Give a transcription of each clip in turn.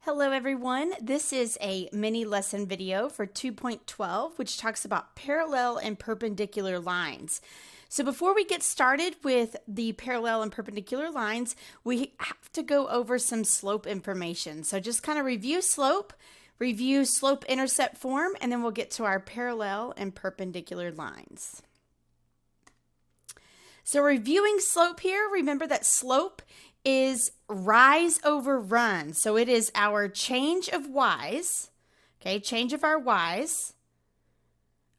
Hello everyone, this is a mini lesson video for 2.12 which talks about parallel and perpendicular lines. So before we get started with the parallel and perpendicular lines, we have to go over some slope information. So just kind of review slope-intercept form, and then we'll get to our parallel and perpendicular lines. So reviewing slope here, remember that slope is rise over run. So it is our change of y's, okay, change of our y's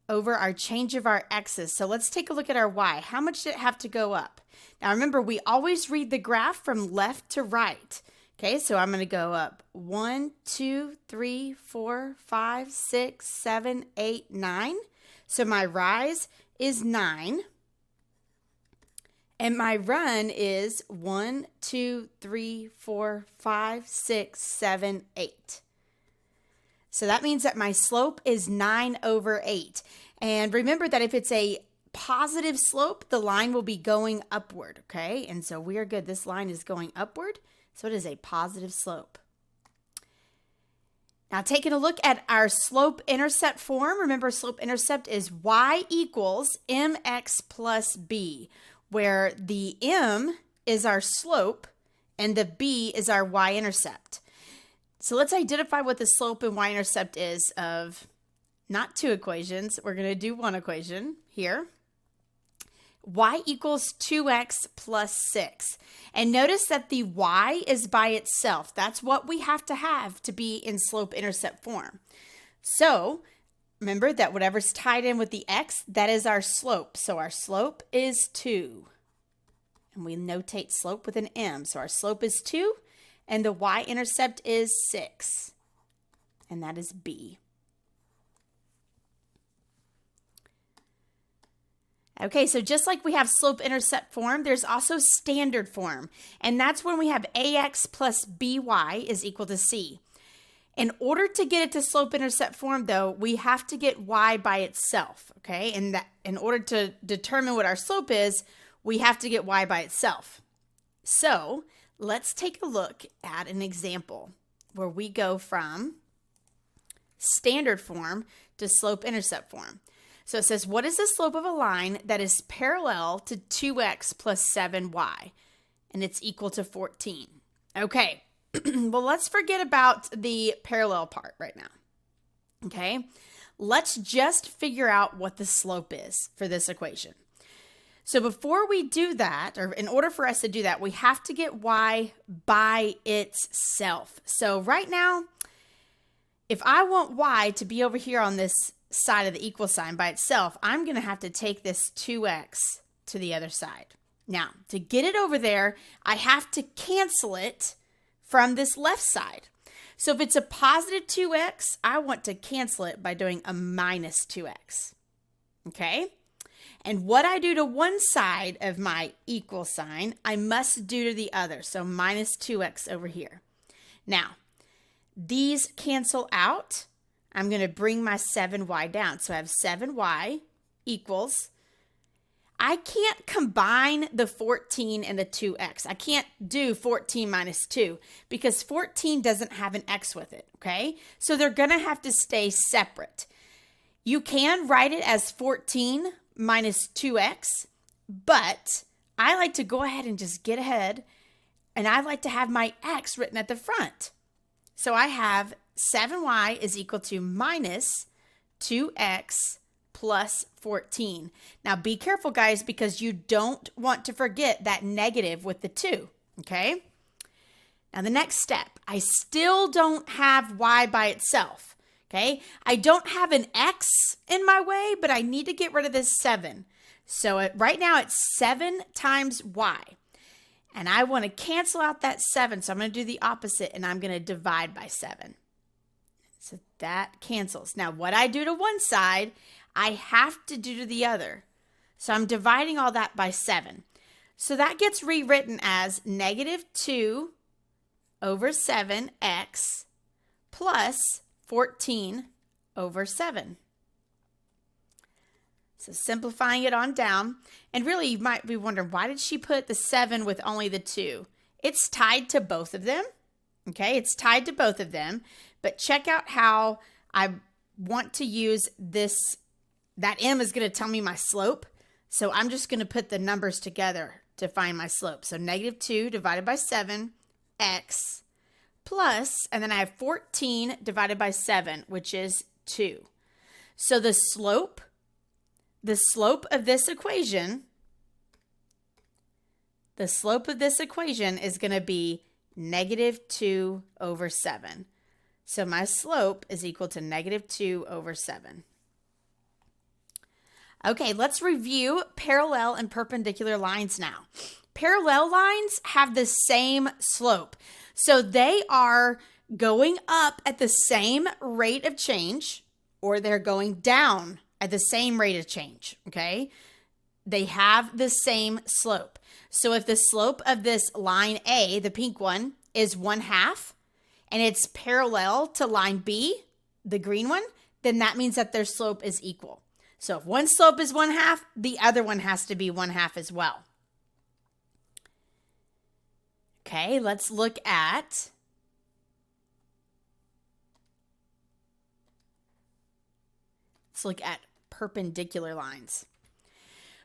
over our change of our x's. So let's take a look at our y. How much did it have to go up? Now remember, we always read the graph from left to right. Okay, so I'm going to go up 1, 2, 3, 4, 5, 6, 7, 8, 9. So my rise is 9. And my run is 1, 2, 3, 4, 5, 6, 7, 8. So that means that my slope is 9 over 8. And remember that if it's a positive slope, the line will be going upward, okay? And so we are good. This line is going upward, so it is a positive slope. Now taking a look at our slope-intercept form, remember slope-intercept is y equals mx plus b, where the m is our slope and the b is our y-intercept. So let's identify what the slope and y-intercept is of not two equations. We're going to do one equation here. Y equals 2x plus 6. And notice that the y is by itself. That's what we have to be in slope-intercept form. So remember that whatever's tied in with the x, that is our slope. So our slope is 2. And we notate slope with an m. So our slope is 2, and the y-intercept is 6. And that is b. Okay, so just like we have slope-intercept form, there's also standard form. And that's when we have ax plus by is equal to c. In order to get it to slope-intercept form, though, we have to get y by itself, okay? And that in order to determine what our slope is, we have to get y by itself. So let's take a look at an example where we go from standard form to slope-intercept form. So it says, what is the slope of a line that is parallel to 2x plus 7y? And it's equal to 14. Okay, well, let's forget about the parallel part right now. Okay, let's just figure out what the slope is for this equation. So before we do that, or in order for us to do that, we have to get y by itself. So right now, if I want y to be over here on this side of the equal sign by itself, I'm going to have to take this 2x to the other side. Now, to get it over there, I have to cancel it from this left side. So if it's a positive 2x, I want to cancel it by doing a minus 2x. Okay? And what I do to one side of my equal sign, I must do to the other. So minus 2x over here. Now, these cancel out. I'm going to bring my 7y down. So I have 7y equals, I can't combine the 14 and the 2x. I can't do 14 minus 2 because 14 doesn't have an x with it, okay? So they're going to have to stay separate. You can write it as 14 minus 2x, but I like to go ahead and just get ahead, and I like to have my x written at the front. So I have 7y is equal to minus 2x plus 14. Now be careful, guys, because you don't want to forget that negative with the 2, okay? Now the next step, I still don't have y by itself, okay? I don't have an x in my way, but I need to get rid of this 7. So right now it's 7 times y. And I want to cancel out that 7, so I'm going to do the opposite, and I'm going to divide by 7. So that cancels. Now, what I do to one side, I have to do to the other. So I'm dividing all that by 7. So that gets rewritten as negative 2 over 7x plus 14 over 7. So simplifying it on down. And really, you might be wondering, why did she put the 7 with only the 2? It's tied to both of them. Okay, it's tied to both of them, but check out how I want to use this. That m is going to tell me my slope, so I'm just going to put the numbers together to find my slope. So negative 2 divided by 7, x, plus, and then I have 14 divided by 7, which is 2. So the slope of this equation, is going to be negative 2 over 7. So my slope is equal to negative 2 over 7. Okay, let's review parallel and perpendicular lines now. Parallel lines have the same slope. So they are going up at the same rate of change, or they're going down at the same rate of change, okay? They have the same slope. So if the slope of this line A, the pink one, is 1/2, and it's parallel to line B, the green one, then that means that their slope is equal. So if one slope is 1/2, the other one has to be 1/2 as well. Okay, let's look at perpendicular lines.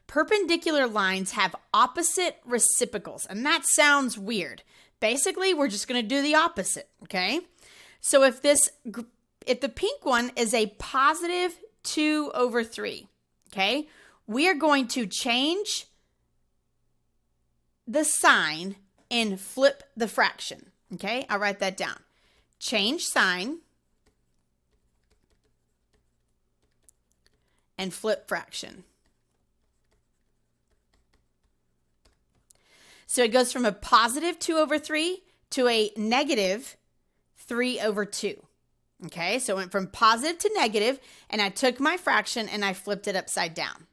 Perpendicular lines have opposite reciprocals, and that sounds weird. Basically, we're just going to do the opposite, okay? So if the pink one is a positive 2 over 3, okay, we are going to change the sign and flip the fraction, okay? I'll write that down. Change sign and flip fraction. So it goes from a positive 2 over 3 to a negative 3 over 2. Okay, so it went from positive to negative, and I took my fraction and I flipped it upside down.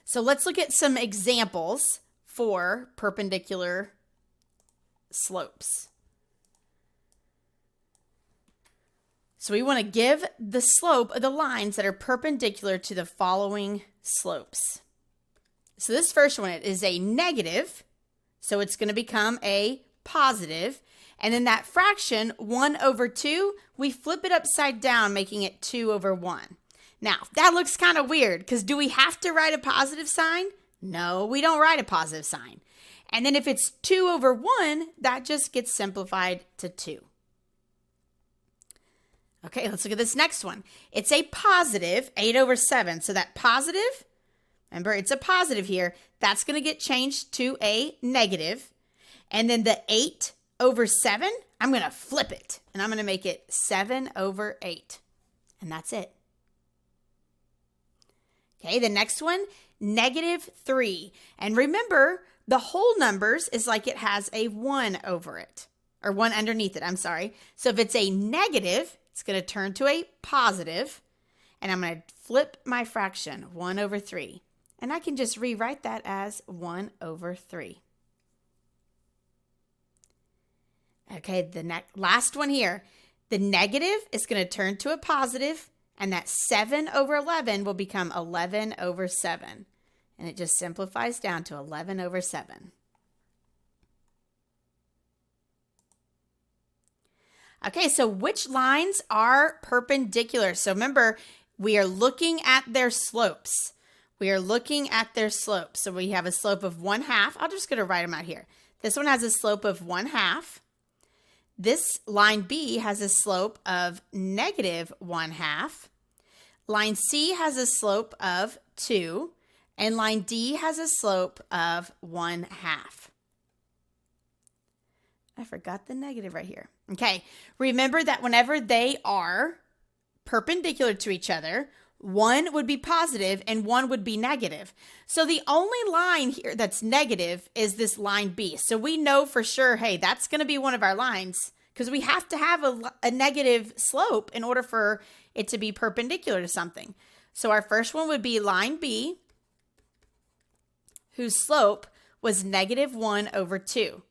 So let's look at some examples for perpendicular slopes. So we want to give the slope of the lines that are perpendicular to the following slopes. So this first one is a negative, so it's going to become a positive. And then that fraction, 1 over 2, we flip it upside down, making it 2 over 1. Now, that looks kind of weird, because do we have to write a positive sign? No, we don't write a positive sign. And then if it's 2 over 1, that just gets simplified to 2. Okay, let's look at this next one. It's a positive 8 over 7. So that positive, remember, it's a positive here. That's going to get changed to a negative. And then the 8 over 7, I'm going to flip it. And I'm going to make it 7 over 8. And that's it. Okay, the next one, negative 3. And remember, the whole numbers is like it has a 1 over it. Or 1 underneath it, I'm sorry. So if it's a negative, it's going to turn to a positive. And I'm going to flip my fraction, 1 over 3. And I can just rewrite that as 1 over 3. Okay, the last one here. The negative is going to turn to a positive, and that 7 over 11 will become 11 over 7. And it just simplifies down to 11 over 7. Okay, so which lines are perpendicular? So remember, we are looking at their slopes. We are looking at their slopes. So we have a slope of 1/2. I'm just going to write them out here. This one has a slope of 1/2. This line B has a slope of negative 1/2. Line C has a slope of 2. And line D has a slope of 1/2. I forgot the negative right here. Okay, remember that whenever they are perpendicular to each other, one would be positive and one would be negative. So the only line here that's negative is this line B. So we know for sure, hey, that's going to be one of our lines, because we have to have a negative slope in order for it to be perpendicular to something. So our first one would be line B, whose slope was negative 1 over 2.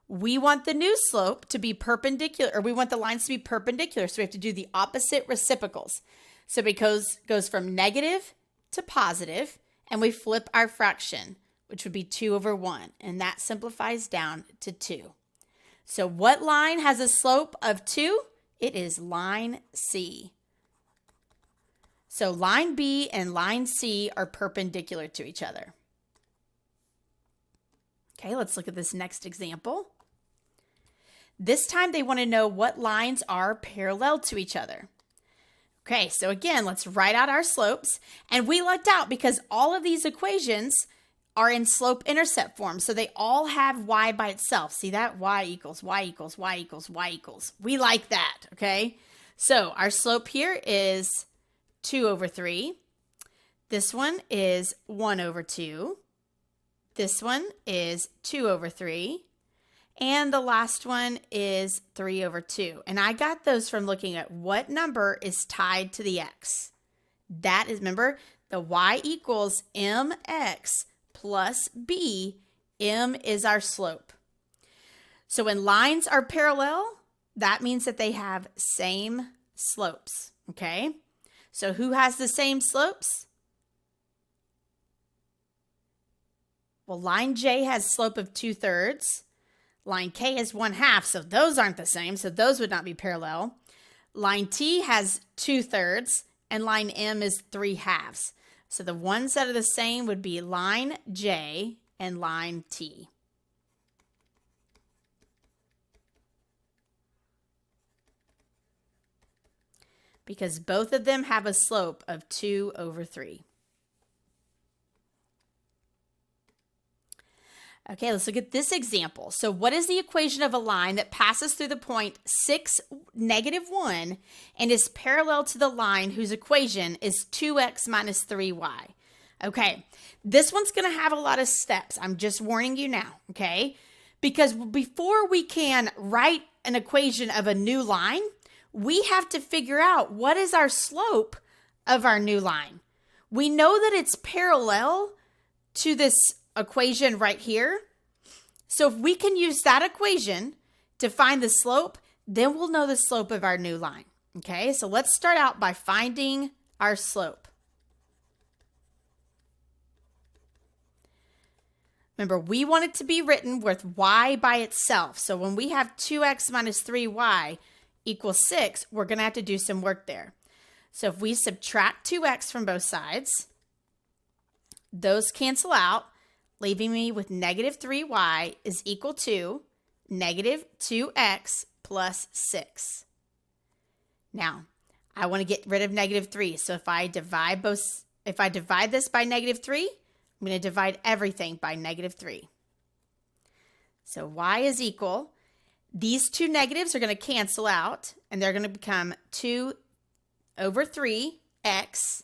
We want the new slope to be perpendicular, or we want the lines to be perpendicular, so we have to do the opposite reciprocals. So it goes from negative to positive, and we flip our fraction, which would be 2 over 1, and that simplifies down to 2. So what line has a slope of 2? It is line C. So line B and line C are perpendicular to each other. Okay, let's look at this next example. This time they want to know what lines are parallel to each other. Okay, so again, let's write out our slopes. And we lucked out because all of these equations are in slope-intercept form. So they all have y by itself. See that? Y equals, y equals, y equals, y equals. We like that, okay? So our slope here is 2 over 3. This one is 1 over 2. This one is 2 over 3. And the last one is 3 over 2. And I got those from looking at what number is tied to the x. That is, remember, the y equals mx plus b. M is our slope. So when lines are parallel, that means that they have same slopes, okay? So who has the same slopes? Well, line J has slope of 2/3. Line K is 1/2, so those aren't the same, so those would not be parallel. Line T has 2/3, and line M is 3/2. So the ones that are the same would be line J and line T. Because both of them have a slope of 2 over 3. Okay, let's look at this example. So what is the equation of a line that passes through the point 6, -1 and is parallel to the line whose equation is 2x minus 3y? Okay, this one's going to have a lot of steps. I'm just warning you now, okay? Because before we can write an equation of a new line, we have to figure out what is our slope of our new line. We know that it's parallel to this equation right here. So if we can use that equation to find the slope, then we'll know the slope of our new line. Okay, so let's start out by finding our slope. Remember, we want it to be written with y by itself. So when we have 2x minus 3y equals 6, we're going to have to do some work there. So if we subtract 2x from both sides, those cancel out, leaving me with -3y is equal to -2x plus 6. Now, I want to get rid of -3. So if I divide this by -3, I'm going to divide everything by -3. So y is equal, these two negatives are going to cancel out, and they're going to become 2 over 3x.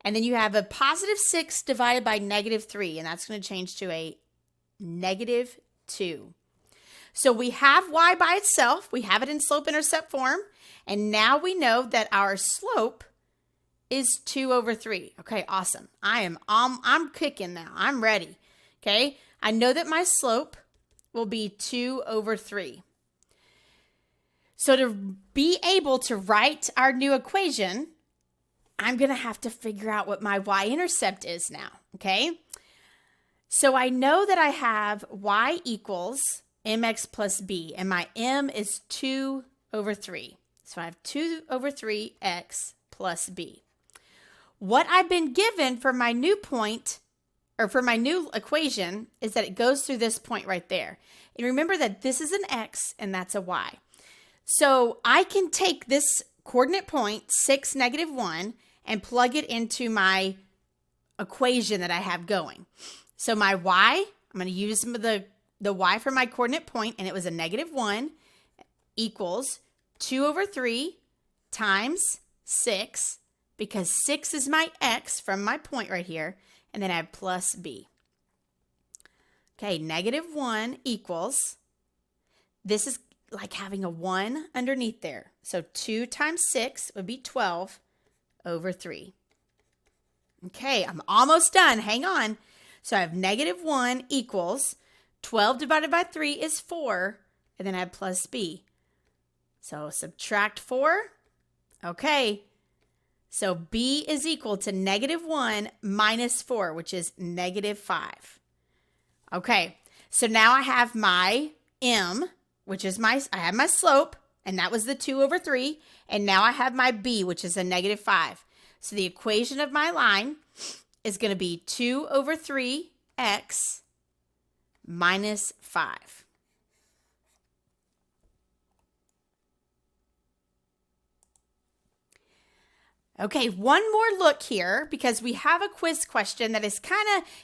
And then you have a positive 6 divided by -3, and that's going to change to a -2. So we have y by itself. We have it in slope-intercept form. And now we know that our slope is 2 over 3. Okay, awesome. I'm kicking now. I'm ready. Okay, I know that my slope will be 2 over 3. So to be able to write our new equation, I'm going to have to figure out what my y-intercept is now, okay? So I know that I have y equals mx plus b, and my m is 2 over 3. So I have 2 over 3x plus b. What I've been given for my new point, or for my new equation, is that it goes through this point right there. And remember that this is an x and that's a y. So I can take this coordinate point, 6, -1, and plug it into my equation that I have going. So my y, I'm going to use the y for my coordinate point, and it was a -1, equals 2 over 3 times 6, because 6 is my x from my point right here, and then I have plus b. Okay, -1 equals, this is like having a 1 underneath there. So 2 times 6 would be 12 over 3. Okay, I'm almost done. Hang on. So I have -1 equals 12 divided by 3 is 4, and then I have plus b. So subtract 4. Okay, so b is equal to -1 minus 4, which is -5. Okay, so now I have my m, which is I have my slope, and that was the 2 over 3. And now I have my b, which is a negative 5. So the equation of my line is going to be 2 over 3x minus 5. Okay, one more look here because we have a quiz question that is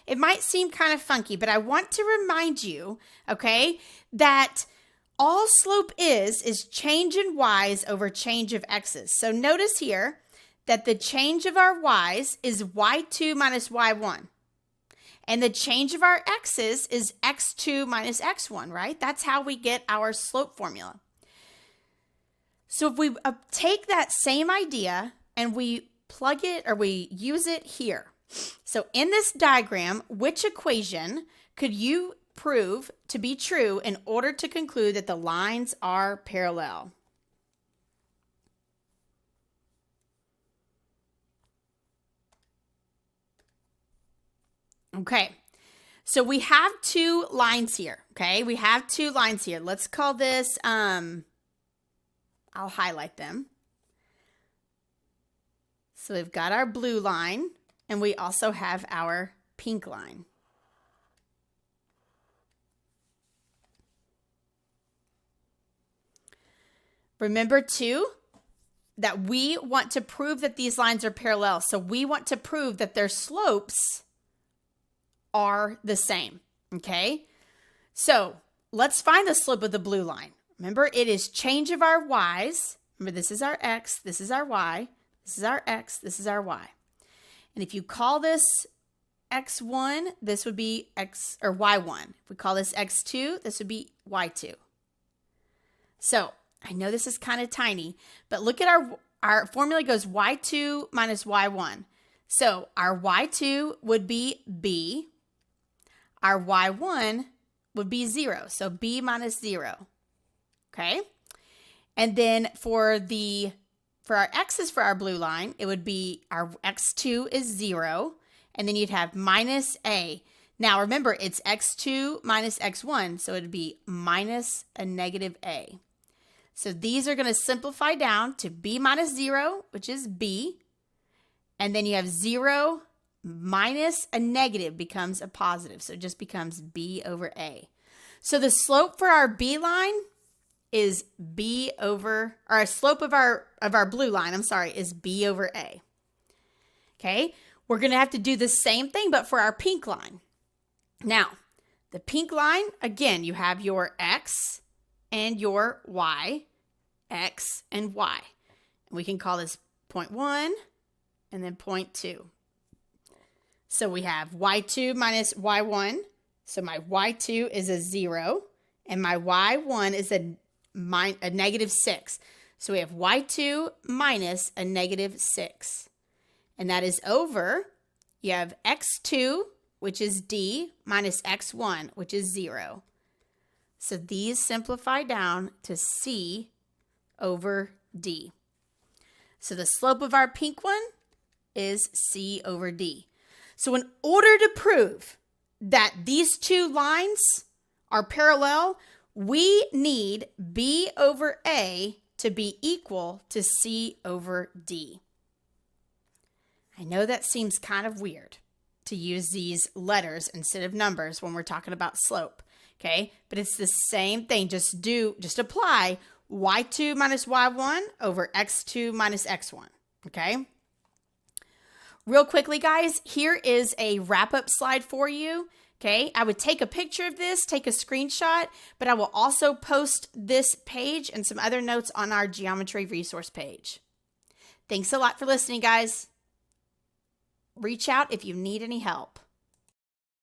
it might seem kind of funky, but I want to remind you, okay, that all slope is change in y's over change of x's. So notice here that the change of our y's is y2 minus y1. And the change of our x's is x2 minus x1, right? That's how we get our slope formula. So if we take that same idea and we plug it or we use it here. So in this diagram, which equation could you prove to be true in order to conclude that the lines are parallel? Okay, so we have 2 lines here, okay? We have 2 lines here. Let's call this, I'll highlight them. So we've got our blue line, and we also have our pink line. Remember, too, that we want to prove that these lines are parallel. So we want to prove that their slopes are the same, okay? So let's find the slope of the blue line. Remember, it is change of our y's. Remember, this is our x, this is our y. This is our x, this is our y. And if you call this x1, this would be x or y1. If we call this x2, this would be y2. So I know this is kind of tiny, but look at our formula goes y2 minus y1. So our y2 would be b. Our y1 would be 0. So b minus 0. Okay? And then for our x's for our blue line, it would be our x2 is 0, and then you'd have minus a. Now remember, it's x2 minus x1, so it would be minus a negative a. So these are going to simplify down to b minus 0, which is b, and then you have 0 minus a negative becomes a positive, so it just becomes b over a. So the slope for our b line is b over, or our slope of our blue line, is b over a. Okay, we're going to have to do the same thing, but for our pink line. Now, the pink line, again, you have your x and your y, x and y. We can call this point 1 and then point 2. So we have y2 minus y1. So my y2 is a 0, and my y1 is a negative 6. So we have y2 minus a negative 6. And that is over, you have x2, which is d, minus x1, which is 0. So these simplify down to c over d. So the slope of our pink one is c over d. So in order to prove that these 2 lines are parallel, we need b over a to be equal to c over d. I know that seems kind of weird to use these letters instead of numbers when we're talking about slope, okay? But it's the same thing. Just apply y2 minus y1 over x2 minus x1, okay? Real quickly, guys, here is a wrap-up slide for you. Okay, I would take a picture of this, take a screenshot, but I will also post this page and some other notes on our geometry resource page. Thanks a lot for listening, guys. Reach out if you need any help.